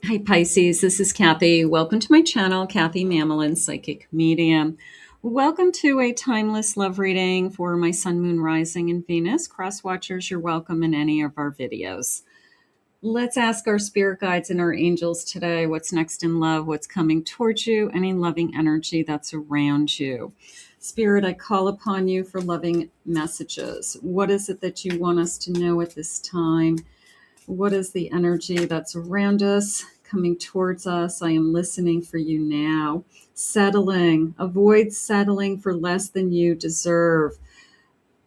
Hi Pisces, this is Kathy. Welcome to my channel, Kathy Mamolen, Psychic Medium. Welcome to a timeless love reading for my Sun, Moon, Rising, and Venus. Cross watchers, you're welcome in any of our videos. Let's ask our spirit guides and our angels today what's next in love, what's coming towards you, any loving energy that's around you. Spirit, I call upon you for loving messages. What is it that you want us to know at this time? What is the energy that's around us, coming towards us? I am listening for you now. Settling. Avoid settling for less than you deserve.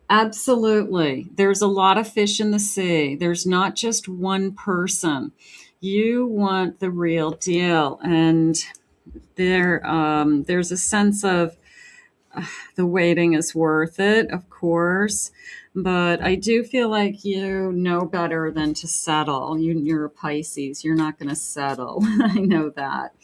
Absolutely. There's a lot of fish in the sea. There's not just one person. You want the real deal. And there's a sense of the waiting is worth it, of course. But I do feel like you know better than to settle. You're a Pisces. You're not going to settle. I know that.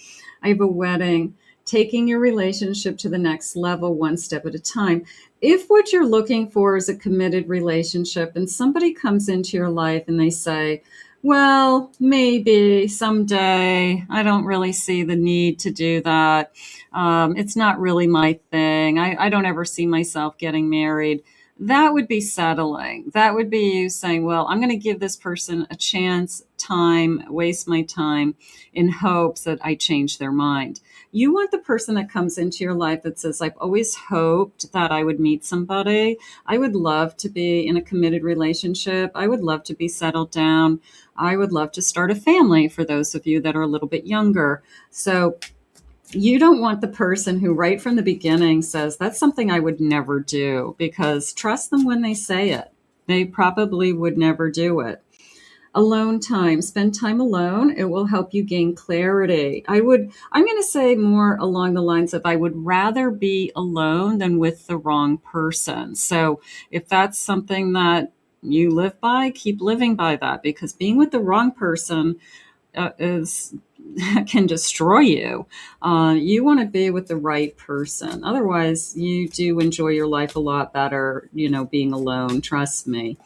I have a wedding, taking your relationship to the next level one step at a time. If what you're looking for is a committed relationship and somebody comes into your life and they say, well, maybe someday, I don't really see the need to do that. It's not really my thing. I don't ever see myself getting married. That would be settling. That would be you saying, well, I'm going to give this person a chance, time, waste my time in hopes that I change their mind. You want the person that comes into your life that says, I've always hoped that I would meet somebody. I would love to be in a committed relationship. I would love to be settled down. I would love to start a family for those of you that are a little bit younger. So you don't want the person who right from the beginning says, that's something I would never do, because trust them when they say it. They probably would never do it. Alone time, spend time alone. It will help you gain clarity. I'm going to say more along the lines of, I would rather be alone than with the wrong person. So if that's something that you live by, keep living by that, because being with the wrong person is can destroy you. You want to be with the right person. Otherwise, you do enjoy your life a lot better, being alone. Trust me.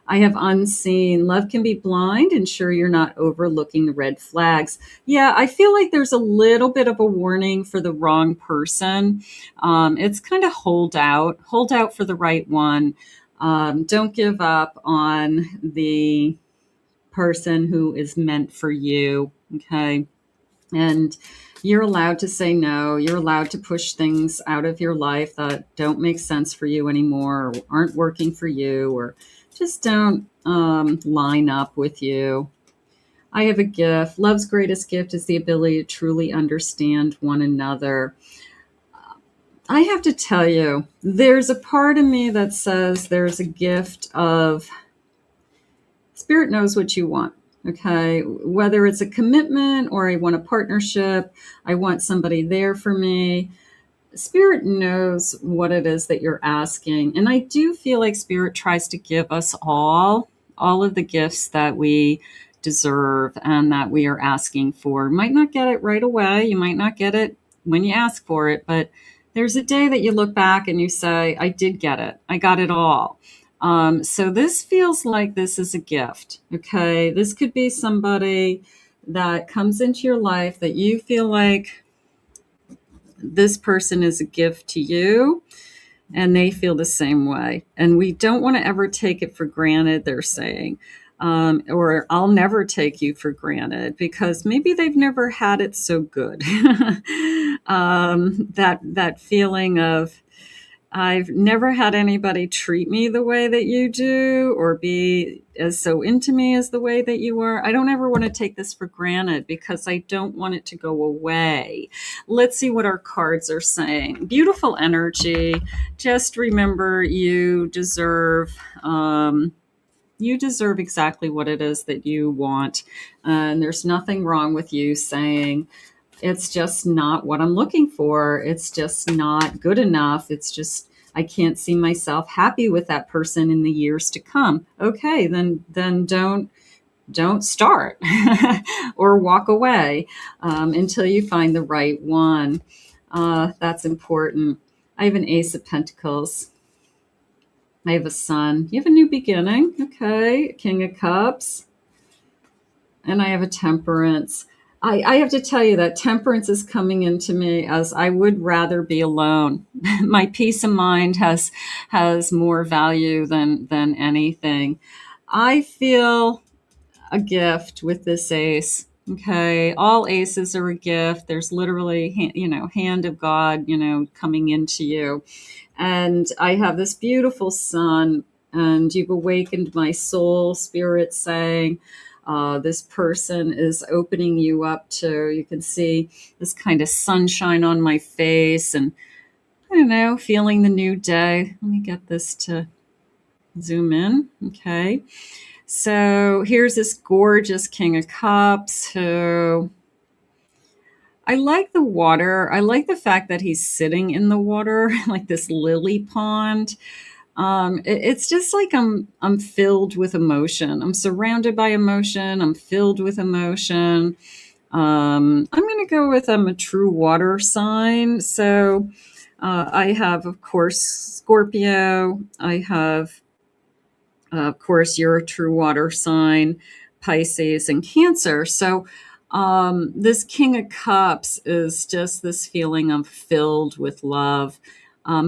I have unseen. Love can be blind. Ensure you're not overlooking the red flags. Yeah, I feel like there's a little bit of a warning for the wrong person. It's kind of hold out for the right one. Don't give up on the person who is meant for you. Okay. And you're allowed to say no. You're allowed to push things out of your life that don't make sense for you anymore, or aren't working for you, or just don't line up with you. I have a gift. Love's greatest gift is the ability to truly understand one another. I have to tell you, there's a part of me that says there's a gift of Spirit knows what you want. Okay. Whether it's a commitment or I want a partnership, I want somebody there for me. Spirit knows what it is that you're asking. And I do feel like Spirit tries to give us all of the gifts that we deserve and that we are asking for. Might not get it right away. You might not get it when you ask for it, but there's a day that you look back and you say, I did get it. I got it all. So this feels like this is a gift. Okay. This could be somebody that comes into your life that you feel like this person is a gift to you, and they feel the same way. And we don't want to ever take it for granted, they're saying. Or I'll never take you for granted, because maybe they've never had it so good. That feeling of, I've never had anybody treat me the way that you do, or be as so into me as the way that you are. I don't ever want to take this for granted, because I don't want it to go away. Let's see what our cards are saying. Beautiful energy. Just remember, you deserve exactly what it is that you want. And there's nothing wrong with you saying, it's just not what I'm looking for. It's just not good enough. It's just, I can't see myself happy with that person in the years to come. Okay, then don't start or walk away until you find the right one. That's important. I have an Ace of Pentacles. I have a Sun. You have a new beginning. Okay, King of Cups. And I have a Temperance. I have to tell you that temperance is coming into me as I would rather be alone. My peace of mind has more value than anything. I feel a gift with this ace. Okay, all aces are a gift. There's literally, hand of God, coming into you. And I have this beautiful sun, and you've awakened my soul, spirit saying, this person is opening you up to, you can see this kind of sunshine on my face, and I don't know, feeling the new day. Let me get this to zoom in. Okay. So here's this gorgeous King of Cups who I like the water. I like the fact that he's sitting in the water, like this lily pond. It's just like I'm filled with emotion. I'm surrounded by emotion. I'm filled with emotion. I'm going to go with I'm a true water sign. So I have, of course, Scorpio. I have of course, you're a true water sign, Pisces, and Cancer. So, this King of Cups is just this feeling of filled with love.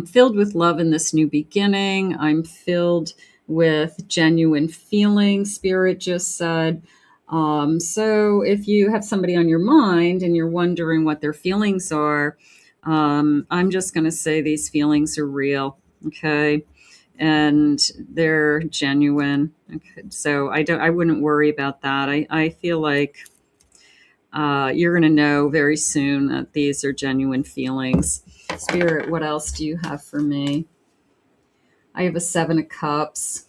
Filled with love in this new beginning. I'm filled with genuine feeling, Spirit just said. So, if you have somebody on your mind and you're wondering what their feelings are, I'm just going to say these feelings are real. Okay, and they're genuine. Okay, so I wouldn't worry about that. I feel like you're going to know very soon that these are genuine feelings. Spirit, what else do you have for me? I have a 7 of Cups.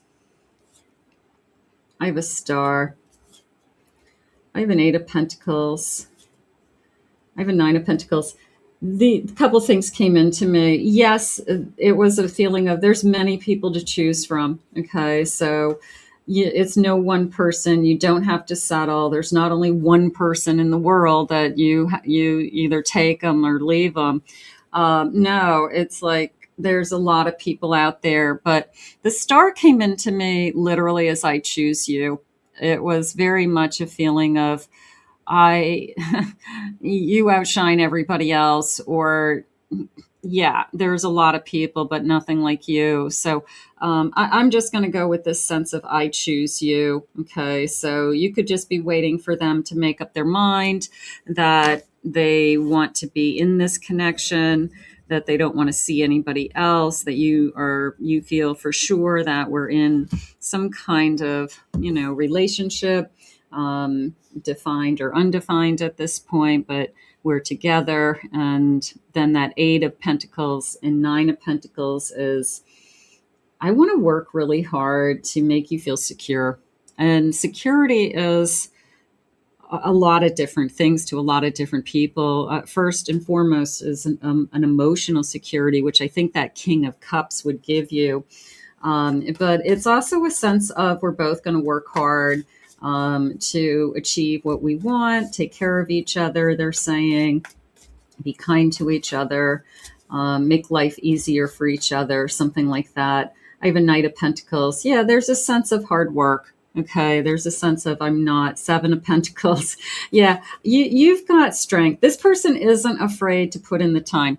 I have a Star. I have an 8 of Pentacles. I have a 9 of Pentacles. The couple things came into me. Yes, it was a feeling of there's many people to choose from. Okay, so it's no one person. You don't have to settle. There's not only one person in the world that you either take them or leave them. No, it's like there's a lot of people out there. But the star came into me literally as I choose you. It was very much a feeling of I you outshine everybody else, or yeah, there's a lot of people but nothing like you. So I'm just going to go with this sense of I choose you. Okay, so you could just be waiting for them to make up their mind that they want to be in this connection, that they don't want to see anybody else, that you feel for sure that we're in some kind of relationship, defined or undefined at this point, but we're together. And then that 8 of Pentacles and 9 of Pentacles is I want to work really hard to make you feel secure. And security is a lot of different things to a lot of different people. First and foremost is an emotional security, which I think that King of Cups would give you. But it's also a sense of we're both going to work hard to achieve what we want, take care of each other, they're saying, be kind to each other, make life easier for each other, something like that. I have a Knight of Pentacles. Yeah, there's a sense of hard work. Okay, there's a sense of I'm not. 7 of Pentacles. Yeah, you've got strength. This person isn't afraid to put in the time.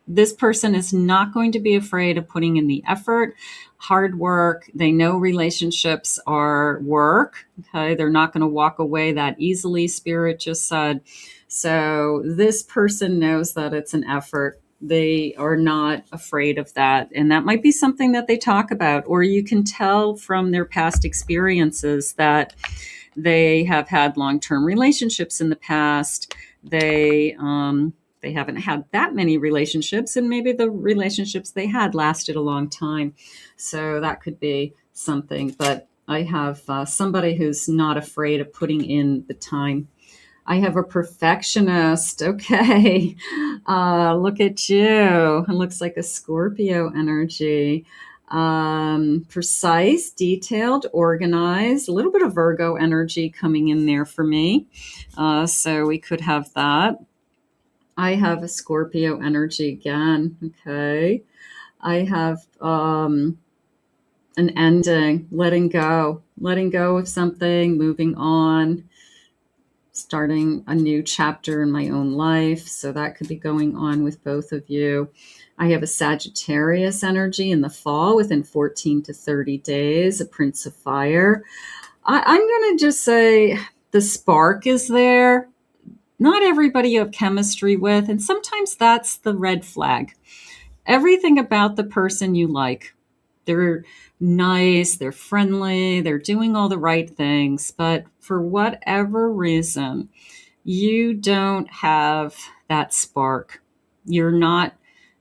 This person is not going to be afraid of putting in the effort, hard work. They know relationships are work. Okay, they're not going to walk away that easily, Spirit just said. So this person knows that it's an effort. They are not afraid of that. And that might be something that they talk about, or you can tell from their past experiences that they have had long-term relationships in the past. They haven't had that many relationships, and maybe the relationships they had lasted a long time. So that could be something. But I have somebody who's not afraid of putting in the time. I have a perfectionist. Okay. Look at you. It looks like a Scorpio energy. Precise, detailed, organized, a little bit of Virgo energy coming in there for me. So we could have that. I have a Scorpio energy again. Okay. I have an ending, letting go of something, moving on. starting a new chapter in my own life. So that could be going on with both of you. I have a Sagittarius energy in the fall within 14 to 30 days, a Prince of Fire. I'm going to just say the spark is there. Not everybody you have chemistry with, and sometimes that's the red flag. Everything about the person you like. They're nice, they're friendly, they're doing all the right things, but for whatever reason, you don't have that spark. You're not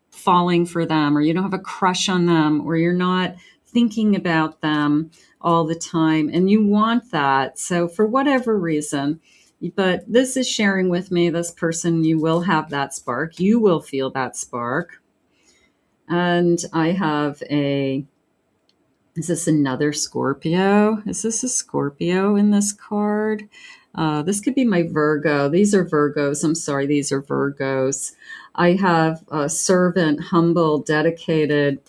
falling for them, or you don't have a crush on them, or you're not thinking about them all the time, and you want that. So for whatever reason, but this is sharing with me, this person, you will have that spark. You will feel that spark. And I have is this another Scorpio? Is this a Scorpio in this card? This could be my Virgo. These are Virgos. I'm sorry, these are Virgos. I have a servant, humble, dedicated.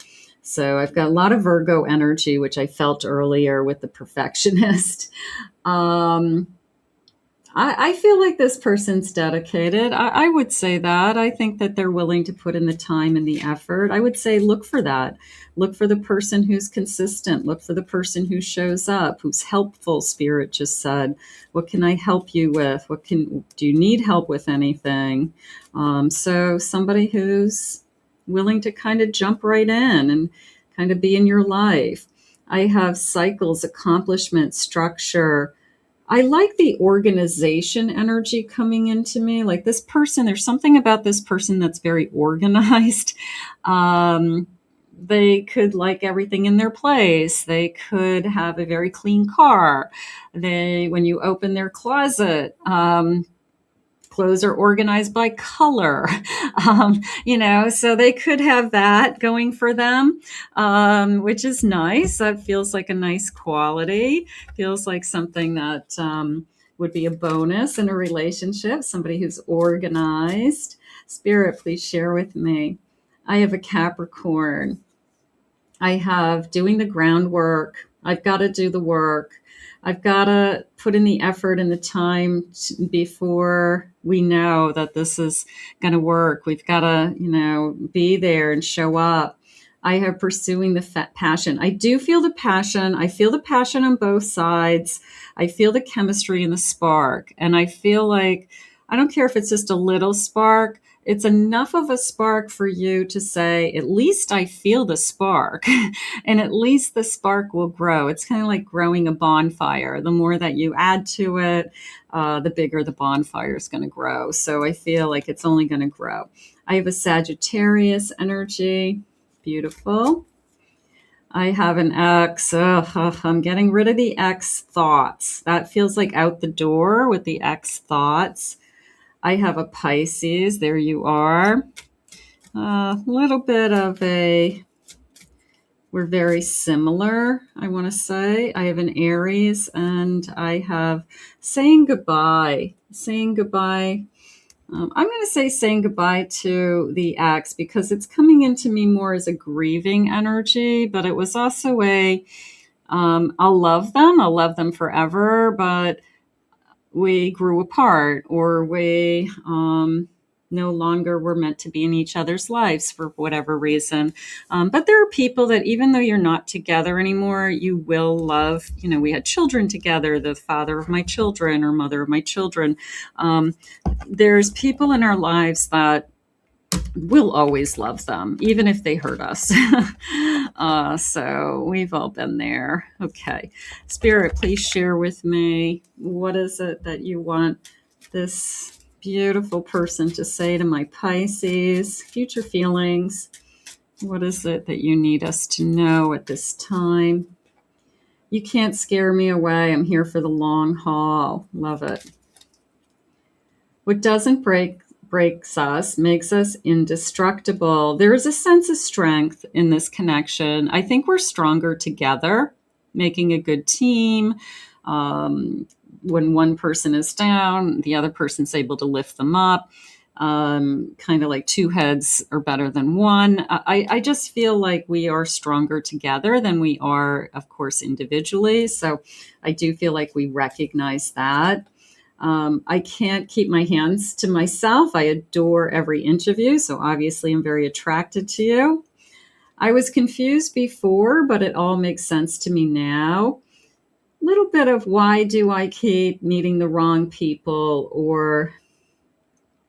So I've got a lot of Virgo energy, which I felt earlier with the perfectionist. I feel like this person's dedicated. I would say that. I think that they're willing to put in the time and the effort. I would say look for that. Look for the person who's consistent. Look for the person who shows up, who's helpful, Spirit just said. What can I help you with? Do you need help with anything? So somebody who's willing to kind of jump right in and kind of be in your life. I have cycles, accomplishment, structure. I like the organization energy coming into me. Like this person, there's something about this person that's very organized. They could like everything in their place. They could have a very clean car. When you open their closet, clothes are organized by color, so they could have that going for them, which is nice. That feels like a nice quality, feels like something that would be a bonus in a relationship, somebody who's organized. Spirit, please share with me. I have a Capricorn. I have doing the groundwork. I've got to do the work. I've got to put in the effort and the time before we know that this is going to work. We've got to, be there and show up. I have pursuing the passion. I do feel the passion. I feel the passion on both sides. I feel the chemistry and the spark. And I feel like, I don't care if it's just a little spark. It's enough of a spark for you to say, at least I feel the spark, and at least the spark will grow. It's kind of like growing a bonfire. The more that you add to it, the bigger the bonfire is going to grow. So I feel like it's only going to grow. I have a Sagittarius energy. Beautiful. I have an X. I'm getting rid of the X thoughts. That feels like out the door with the X thoughts. I have a Pisces. There you are. A little bit of we're very similar, I want to say. I have an Aries, and I have saying goodbye. Saying goodbye. I'm going to say saying goodbye to the X because it's coming into me more as a grieving energy, but it was also I'll love them. I'll love them forever, but we grew apart, or we no longer were meant to be in each other's lives for whatever reason. But there are people that even though you're not together anymore, you will love. We had children together, the father of my children or mother of my children. There's people in our lives that we'll always love them, even if they hurt us. So we've all been there. Okay. Spirit, please share with me. What is it that you want this beautiful person to say to my Pisces? Future feelings. What is it that you need us to know at this time? You can't scare me away. I'm here for the long haul. Love it. What doesn't breaks us, makes us indestructible. There is a sense of strength in this connection. I think we're stronger together, making a good team. When one person is down, the other person's able to lift them up. Kind of like two heads are better than one. I just feel like we are stronger together than we are, of course, individually. So I do feel like we recognize that. I can't keep my hands to myself. I adore every inch of you. So obviously, I'm very attracted to you. I was confused before, but it all makes sense to me now. Little bit of why do I keep meeting the wrong people, or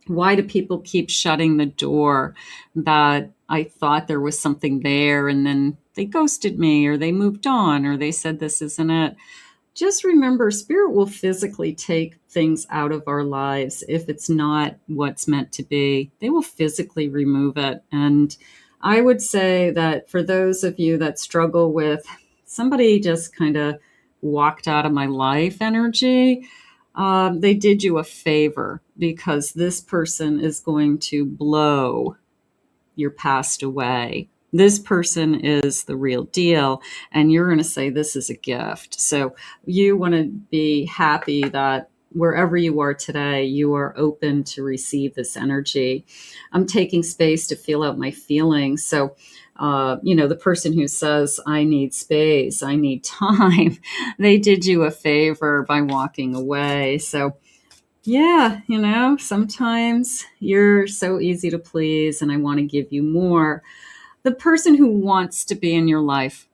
why do people keep shutting the door, that I thought there was something there and then they ghosted me or they moved on or they said this isn't it. Just remember, spirit will physically take things out of our lives if it's not what's meant to be. They will physically remove it. And I would say that for those of you that struggle with somebody just kind of walked out of my life energy, they did you a favor, because this person is going to blow your past away. This person is the real deal, and you're going to say this is a gift. So you want to be happy that wherever you are today, you are open to receive this energy. I'm taking space to feel out my feelings. So, the person who says, I need space, I need time, they did you a favor by walking away. So, yeah, sometimes you're so easy to please, and I want to give you more. The person who wants to be in your life,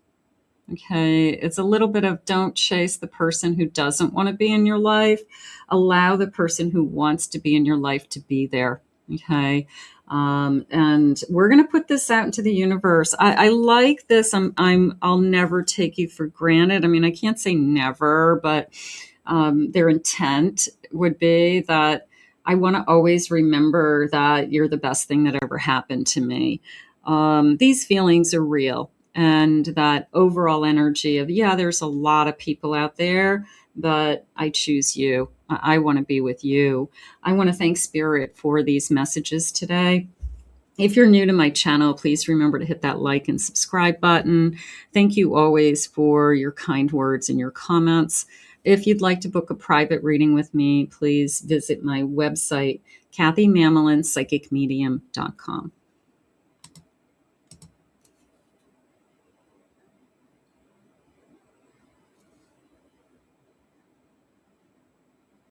okay, it's a little bit of don't chase the person who doesn't want to be in your life. Allow the person who wants to be in your life to be there, okay? And we're going to put this out into the universe. I like this. I'll never take you for granted. I mean, I can't say never, but their intent would be that I want to always remember that you're the best thing that ever happened to me. These feelings are real. And that overall energy of, yeah, there's a lot of people out there, but I choose you. I want to be with you. I want to thank Spirit for these messages today. If you're new to my channel, please remember to hit that like and subscribe button. Thank you always for your kind words and your comments. If you'd like to book a private reading with me, please visit my website, KathyMamolen, psychicmedium.com.